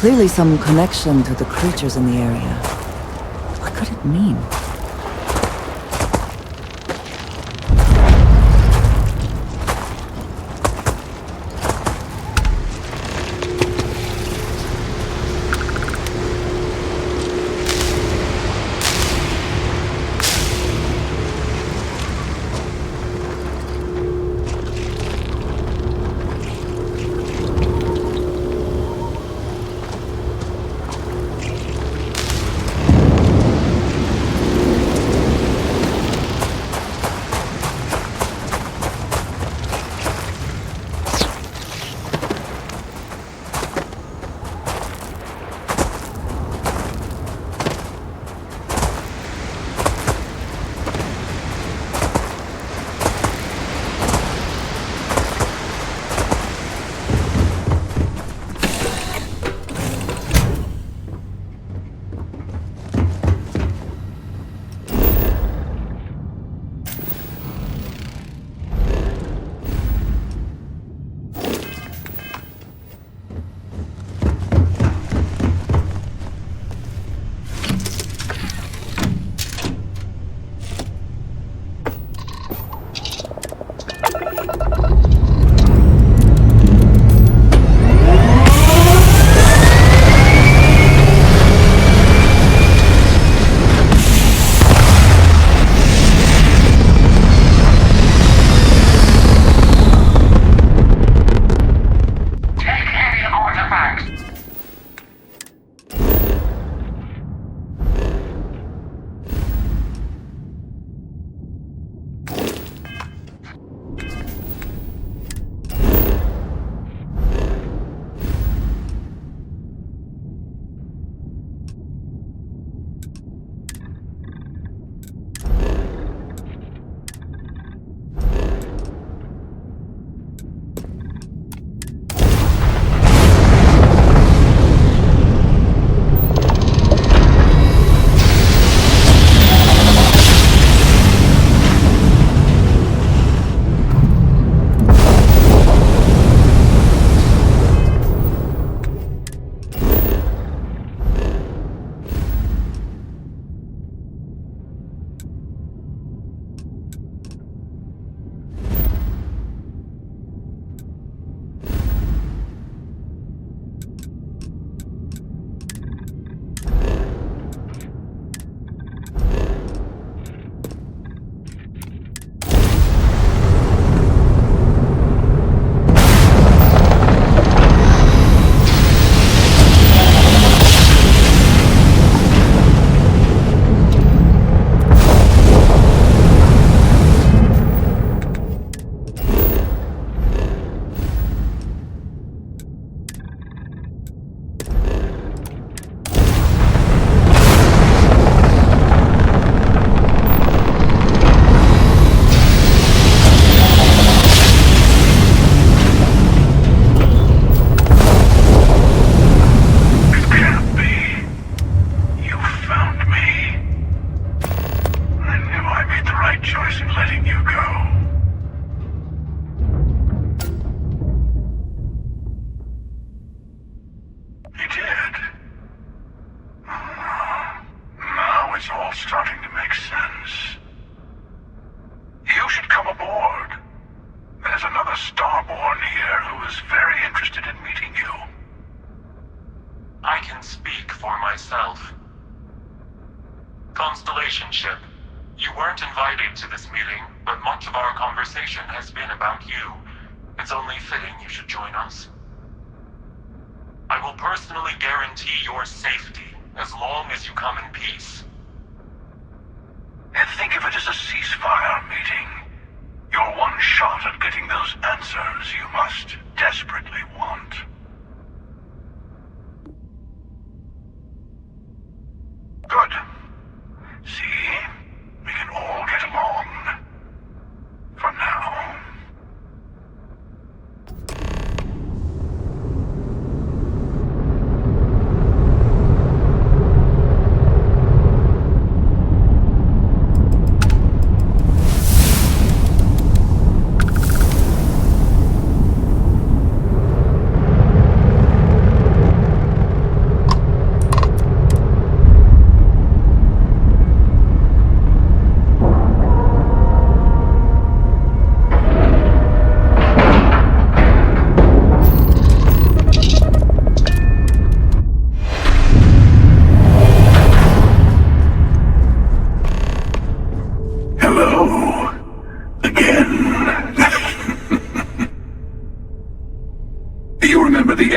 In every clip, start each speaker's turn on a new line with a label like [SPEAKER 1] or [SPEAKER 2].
[SPEAKER 1] clearly some connection to the creatures in the area. What could it mean?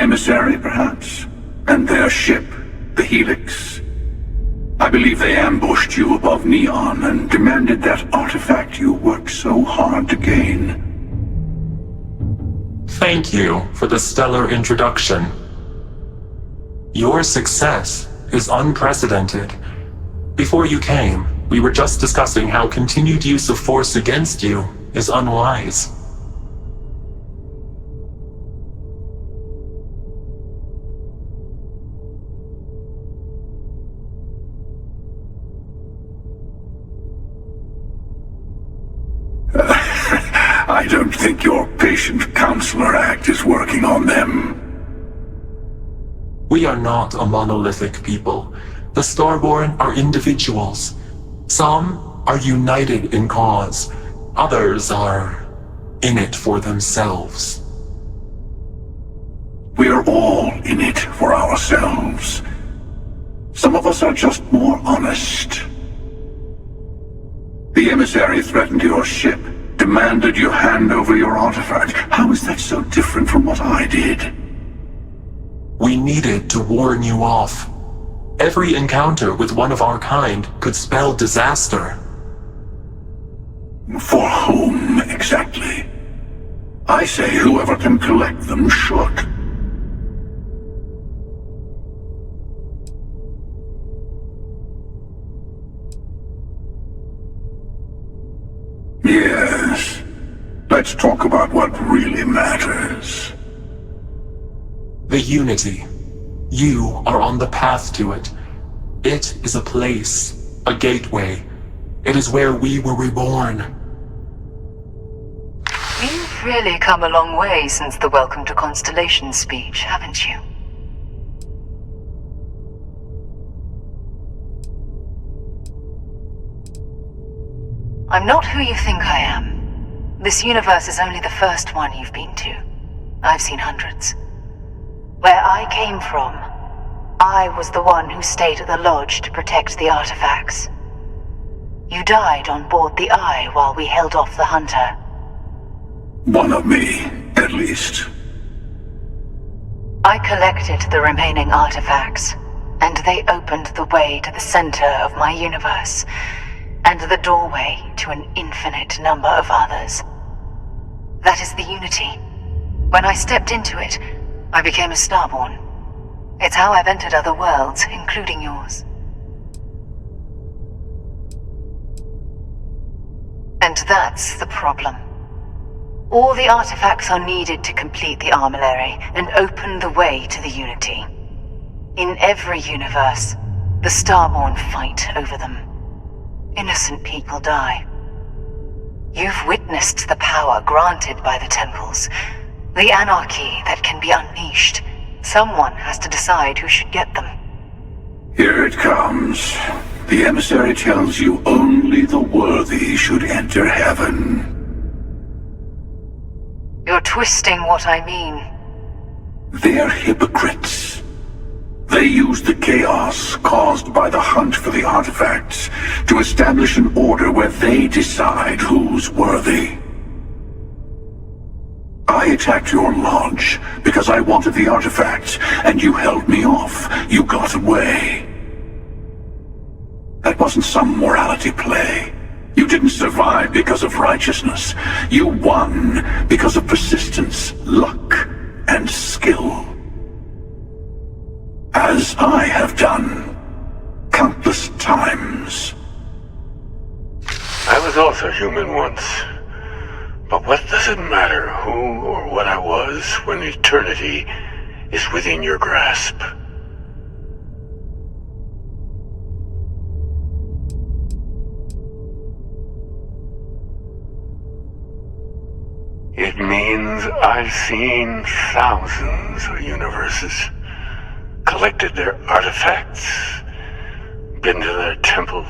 [SPEAKER 2] emissary, perhaps? And their ship, the Helix? I believe they ambushed you above Neon and demanded that artifact you worked so hard to gain.
[SPEAKER 3] Thank you for the stellar introduction. Your success is unprecedented. Before you came, we were just discussing how continued use of force against you is unwise.
[SPEAKER 2] I don't think your patient counselor act is working on them.
[SPEAKER 3] We are not a monolithic people. The Starborn are individuals. Some are united in cause. Others are in it for themselves.
[SPEAKER 2] We are all in it for ourselves. Some of us are just more honest. The emissary threatened your ship, demanded you hand over your artifact. How is that so different from what I did?
[SPEAKER 3] We needed to warn you off. Every encounter with one of our kind could spell disaster.
[SPEAKER 2] For whom, exactly? I say whoever can collect them should. Yes. Let's talk about what really matters.
[SPEAKER 3] The Unity. You are on the path to it. It is a place, a gateway. It is where we were reborn.
[SPEAKER 4] You've really come a long way since the Welcome to Constellation speech, haven't you? I'm not who you think I am. This universe is only the first one you've been to. I've seen hundreds. Where I came from, I was the one who stayed at the lodge to protect the artifacts. You died on board the Eye while we held off the Hunter.
[SPEAKER 2] One of me, at least.
[SPEAKER 4] I collected the remaining artifacts, and they opened the way to the center of my universe, and the doorway to an infinite number of others. That is the Unity. When I stepped into it, I became a Starborn. It's how I've entered other worlds, including yours. And that's the problem. All the artifacts are needed to complete the armillary and open the way to the Unity. In every universe, the Starborn fight over them. Innocent people die. You've witnessed the power granted by the temples, the anarchy that can be unleashed. Someone has to decide who should get them.
[SPEAKER 2] Here it comes. The emissary tells you only the worthy should enter heaven.
[SPEAKER 4] You're twisting what I mean.
[SPEAKER 2] They're hypocrites. They use the chaos caused by the hunt for the artifacts to establish an order where they decide who's worthy. I attacked your lodge because I wanted the artifacts, and you held me off. You got away. That wasn't some morality play. You didn't survive because of righteousness. You won because of persistence, luck, and skill. As I have done, countless times.
[SPEAKER 5] I was also human once. But what does it matter who or what I was when eternity is within your grasp? It means I've seen thousands of universes, collected their artifacts, been to their temples.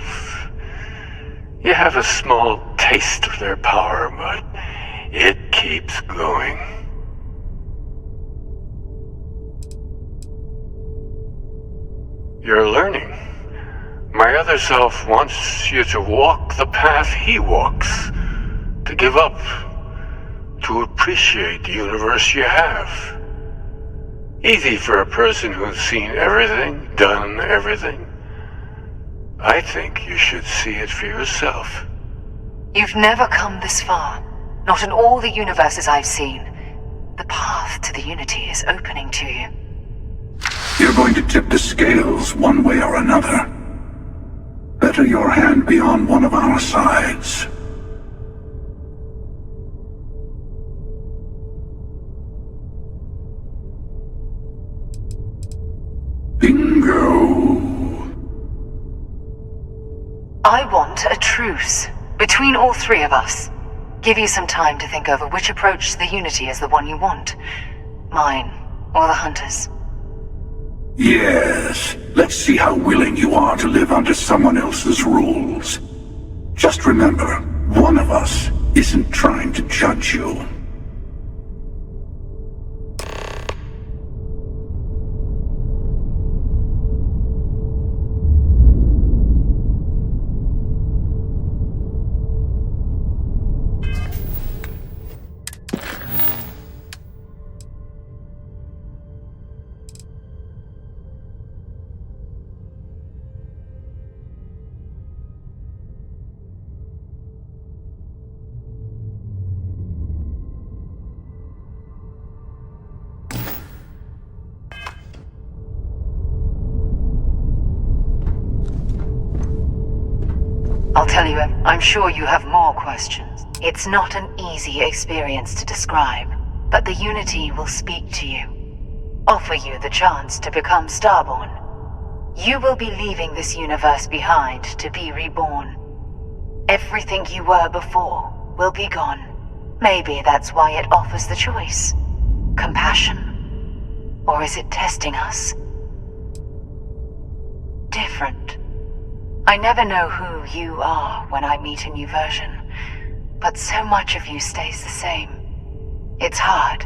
[SPEAKER 5] You have a small taste of their power, but it keeps going. You're learning. My other self wants you to walk the path he walks, to give up, to appreciate the universe you have. Easy for a person who's seen everything, done everything. I think you should see it for yourself.
[SPEAKER 4] You've never come this far. Not in all the universes I've seen. The path to the Unity is opening to you.
[SPEAKER 2] You're going to tip the scales one way or another. Better your hand be on one of our sides. Bingo!
[SPEAKER 4] I want a truce between all three of us. Give you some time to think over which approach to the Unity is the one you want. Mine, or the Hunters.
[SPEAKER 2] Yes, let's see how willing you are to live under someone else's rules. Just remember, one of us isn't trying to judge you.
[SPEAKER 4] I'll tell you, I'm sure you have more questions. It's not an easy experience to describe, but the Unity will speak to you. Offer you the chance to become Starborn. You will be leaving this universe behind to be reborn. Everything you were before will be gone. Maybe that's why it offers the choice. Compassion? Or is it testing us? Different. I never know who you are when I meet a new version, but so much of you stays the same. It's hard.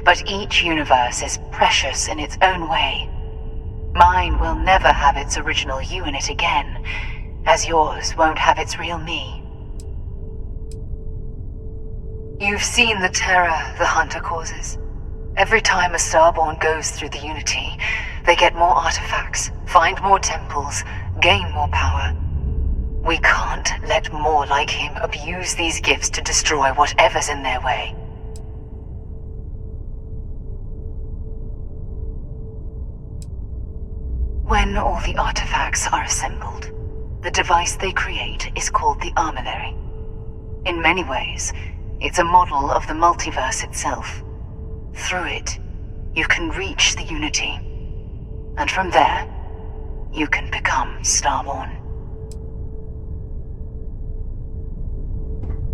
[SPEAKER 4] But each universe is precious in its own way. Mine will never have its original you in it again, as yours won't have its real me. You've seen the terror the Hunter causes. Every time a Starborn goes through the Unity, they get more artifacts, find more temples, gain more power. We can't let more like him abuse these gifts to destroy whatever's in their way. When all the artifacts are assembled, the device they create is called the Armillary. In many ways, it's a model of the multiverse itself. Through it, you can reach the Unity. And from there, you can become Starborn.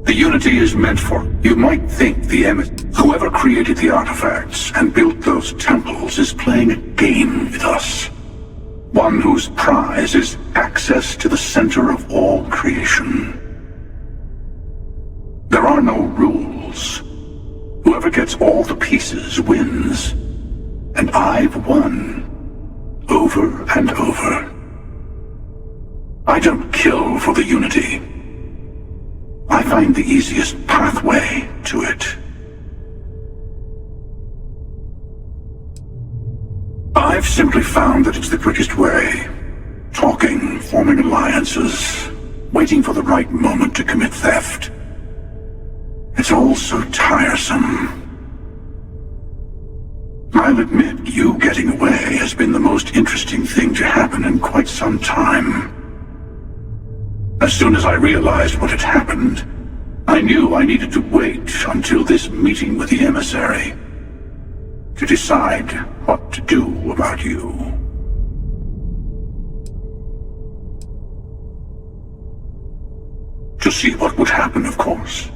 [SPEAKER 2] The Unity is meant for... You might think whoever created the artifacts and built those temples is playing a game with us. One whose prize is access to the center of all creation. There are no rules. Whoever gets all the pieces wins. And I've won. Over and over. I don't kill for the Unity. I find the easiest pathway to it. I've simply found that it's the quickest way. Talking, forming alliances, waiting for the right moment to commit theft. It's all so tiresome. I'll admit, you getting away has been the most interesting thing to happen in quite some time. As soon as I realized what had happened, I knew I needed to wait until this meeting with the emissary to decide what to do about you. To see what would happen, of course.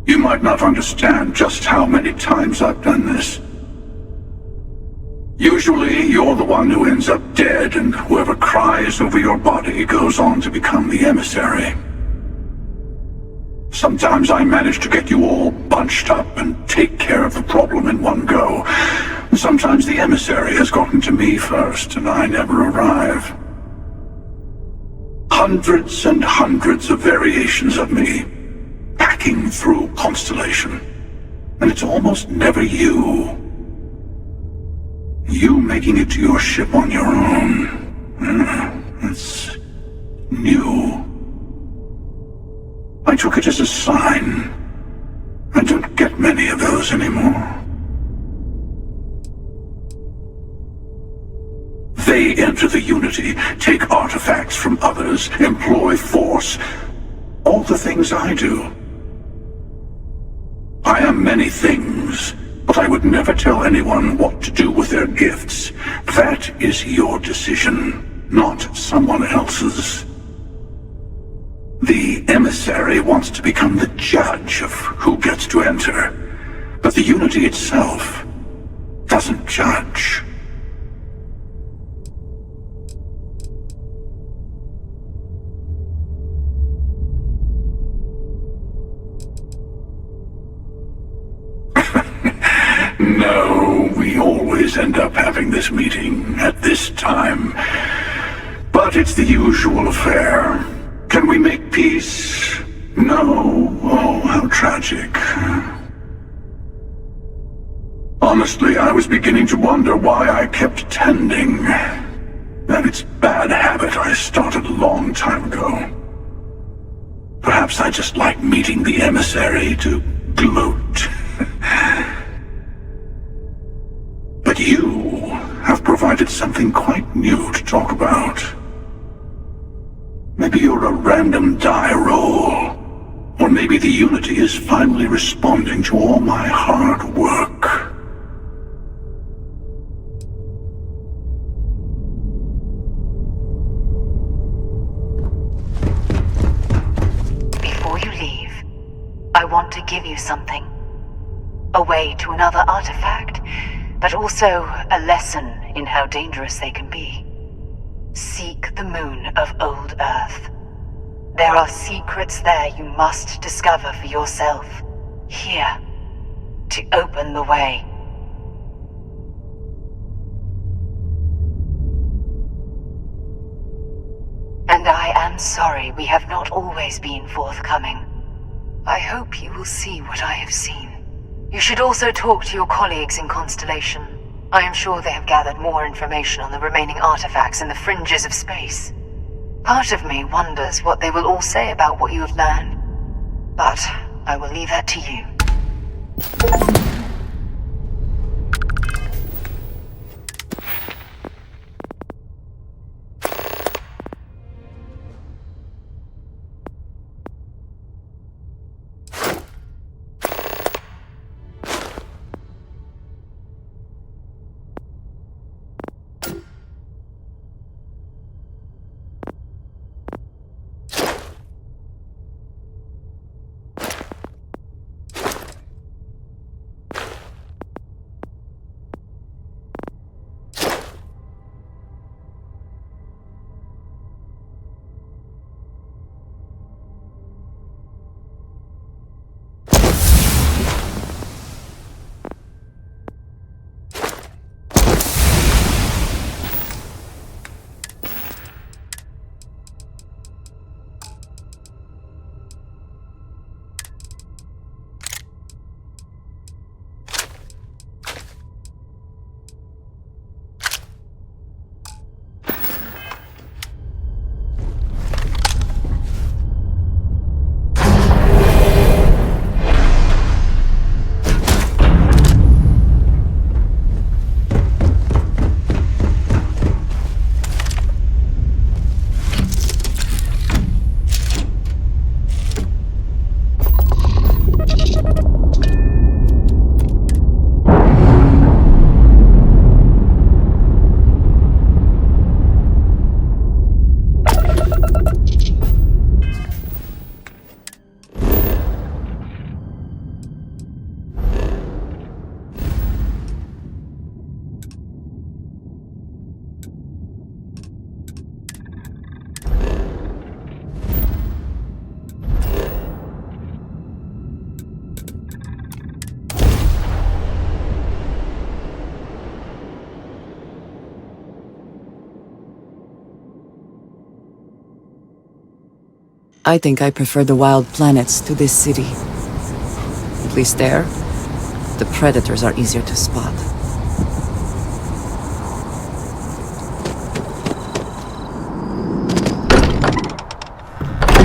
[SPEAKER 2] You might not understand just how many times I've done this. Usually, you're the one who ends up dead, and whoever cries over your body goes on to become the emissary. Sometimes I manage to get you all bunched up and take care of the problem in one go. Sometimes the emissary has gotten to me first, and I never arrive. Hundreds and hundreds of variations of me, packing through Constellation, and it's almost never you. You making it to your ship on your own. That's new. I took it as a sign. I don't get many of those anymore. They enter the Unity, take artifacts from others, employ force. All the things I do. I am many things, but I would never tell anyone what to do with their gifts. That is your decision, not someone else's. The emissary wants to become the judge of who gets to enter, but the Unity itself doesn't judge. No, we always end up having this meeting at this time. But it's the usual affair. Can we make peace? No. Oh, how tragic. Honestly, I was beginning to wonder why I kept tending. That it's bad habit I started a long time ago. Perhaps I just like meeting the emissary to gloat. But you have provided something quite new to talk about. Maybe you're a random die roll. Or maybe the Unity is finally responding to all my hard work.
[SPEAKER 4] Before you leave, I want to give you something. A way to another artifact, but also a lesson in how dangerous they can be. Seek the moon of old Earth. There are secrets there you must discover for yourself. Here, to open the way. And I am sorry we have not always been forthcoming. I hope you will see what I have seen. You should also talk to your colleagues in Constellation. I am sure they have gathered more information on the remaining artifacts in the fringes of space. Part of me wonders what they will all say about what you have learned. But I will leave that to you.
[SPEAKER 1] I think I prefer the wild planets to this city. At least there, the predators are easier to spot.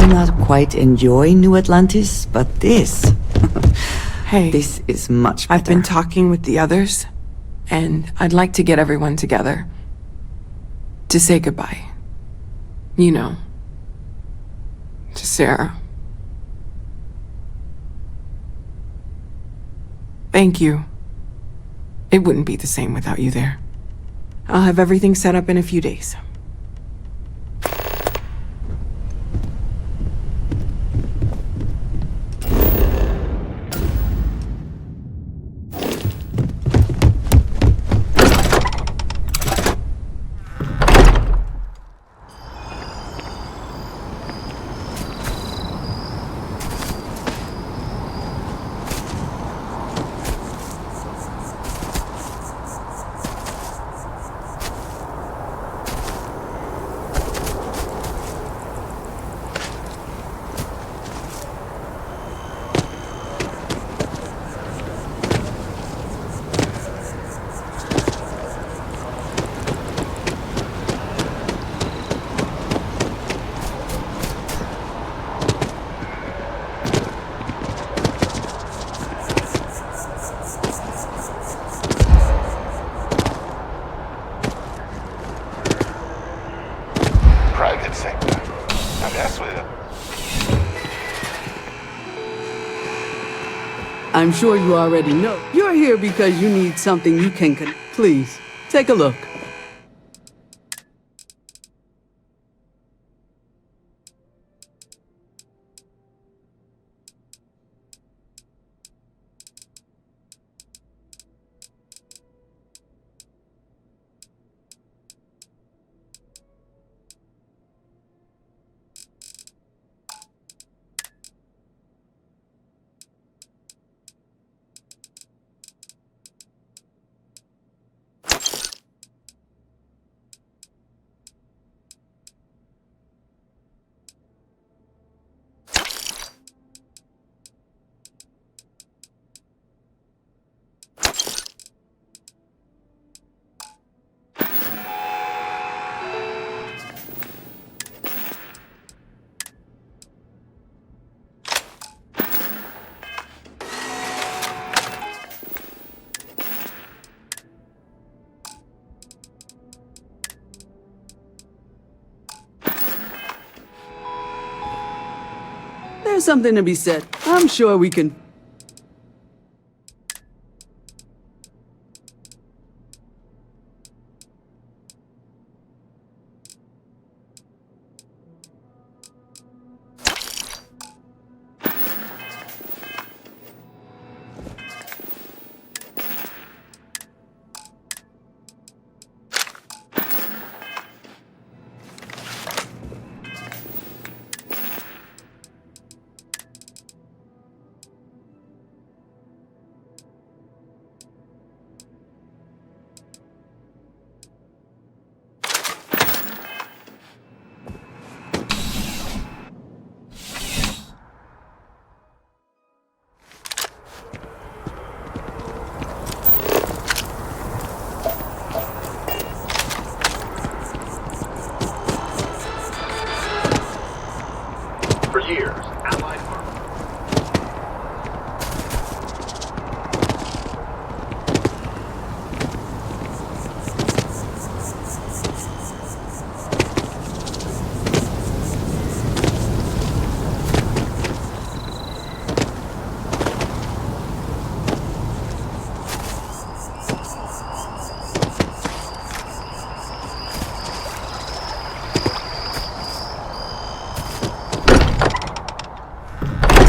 [SPEAKER 1] may not quite enjoy New Atlantis, but this...
[SPEAKER 6] Hey,
[SPEAKER 1] this is much better.
[SPEAKER 6] I've been talking with the others, and I'd like to get everyone together. To say goodbye. You know. To Sarah. Thank you. It wouldn't be the same without you there. I'll have everything set up in a few days.
[SPEAKER 5] Private sector. Now that's where...
[SPEAKER 7] I'm sure you already know. You're here because you need something you can Please, take a look. There's something to be said. I'm sure we can...
[SPEAKER 5] For years, Allied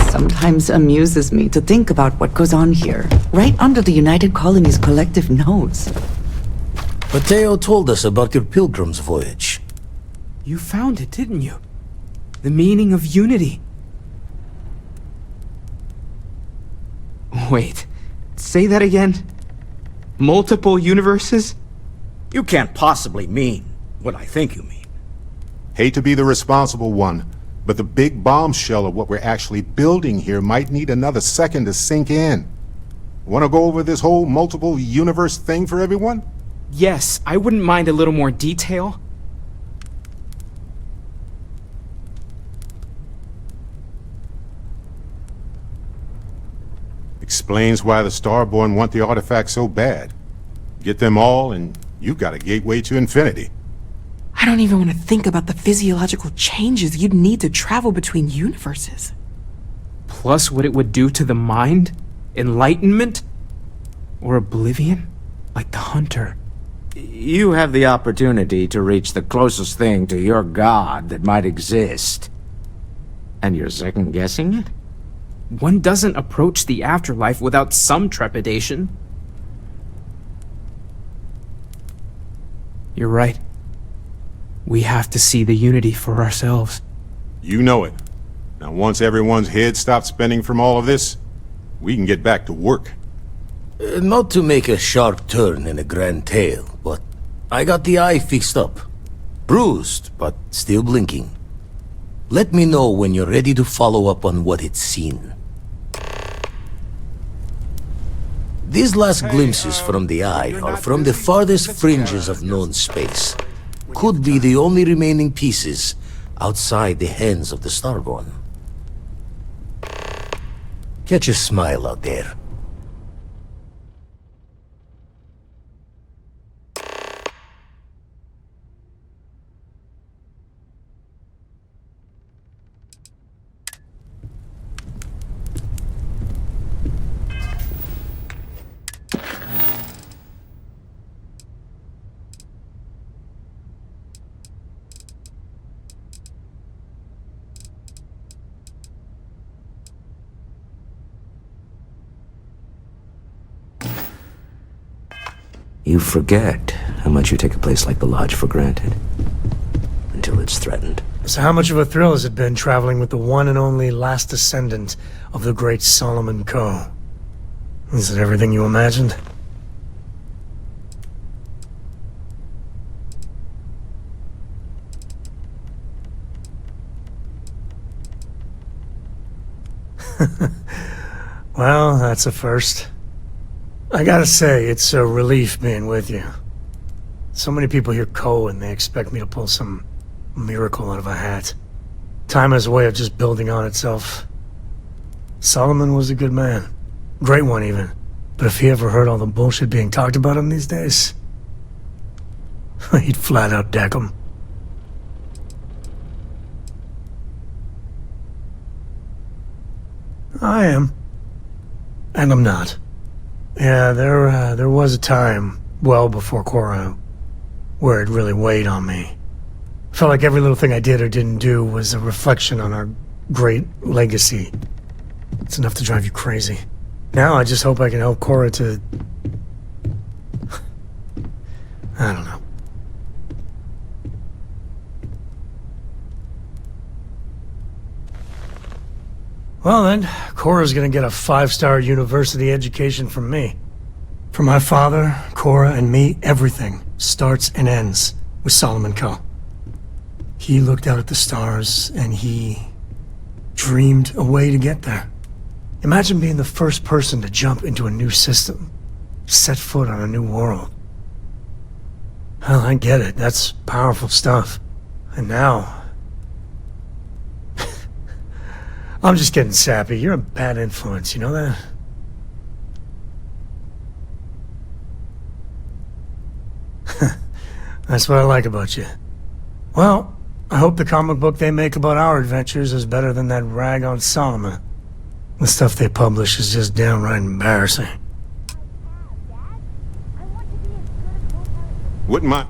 [SPEAKER 1] Sometimes amuses me to think about what goes on here, right under the United Colony's collective nose.
[SPEAKER 8] Mateo told us about your pilgrim's voyage.
[SPEAKER 6] You found it, didn't you? The meaning of unity. Wait, say that again? Multiple universes?
[SPEAKER 8] You can't possibly mean what I think you mean.
[SPEAKER 9] Hate to be the responsible one, but the big bombshell of what we're actually building here might need another second to sink in. Want to go over this whole multiple universe thing for everyone?
[SPEAKER 6] Yes, I wouldn't mind a little more detail.
[SPEAKER 9] Explains why the Starborn want the artifacts so bad. Get them all, and you've got a gateway to infinity.
[SPEAKER 6] I don't even want to think about the physiological changes you'd need to travel between universes.
[SPEAKER 10] Plus what it would do to the mind? Enlightenment? Or oblivion? Like the Hunter.
[SPEAKER 11] You have the opportunity to reach the closest thing to your god that might exist. And you're second-guessing it?
[SPEAKER 10] One doesn't approach the afterlife without some trepidation. You're right. We have to see the unity for ourselves.
[SPEAKER 9] You know it. Now once everyone's head stops spinning from all of this, we can get back to work.
[SPEAKER 8] Not to make a sharp turn in a grand tale, but I got the eye fixed up. Bruised, but still blinking. Let me know when you're ready to follow up on what it's seen. These last glimpses from the eye are from the farthest fringes of known space. Could be the only remaining pieces outside the hands of the Starborn. Catch a smile out there.
[SPEAKER 12] You forget how much you take a place like the Lodge for granted. Until it's threatened.
[SPEAKER 13] So how much of a thrill has it been traveling with the one and only last descendant of the great Solomon Coe? Is it everything you imagined? Well, that's a first. I gotta say, it's a relief being with you. So many people hear Coe and they expect me to pull some miracle out of a hat. Time has a way of just building on itself. Solomon was a good man. Great one, even. But if he ever heard all the bullshit being talked about him these days, he'd flat out deck him. I am. And I'm not. Yeah, there was a time, well before Korra, where it really weighed on me. Felt like every little thing I did or didn't do was a reflection on our great legacy. It's enough to drive you crazy. Now I just hope I can help Korra to... I don't know. Well then, Korra's gonna get a 5-star university education from me. For my father, Korra, and me, everything starts and ends with Solomon Coe. He looked out at the stars, and he dreamed a way to get there. Imagine being the first person to jump into a new system, set foot on a new world. Well, I get it. That's powerful stuff. And now... I'm just getting sappy. You're a bad influence, you know that? That's what I like about you. Well, I hope the comic book they make about our adventures is better than that rag on Solomon. The stuff they publish is just downright embarrassing.
[SPEAKER 9] Wouldn't mind.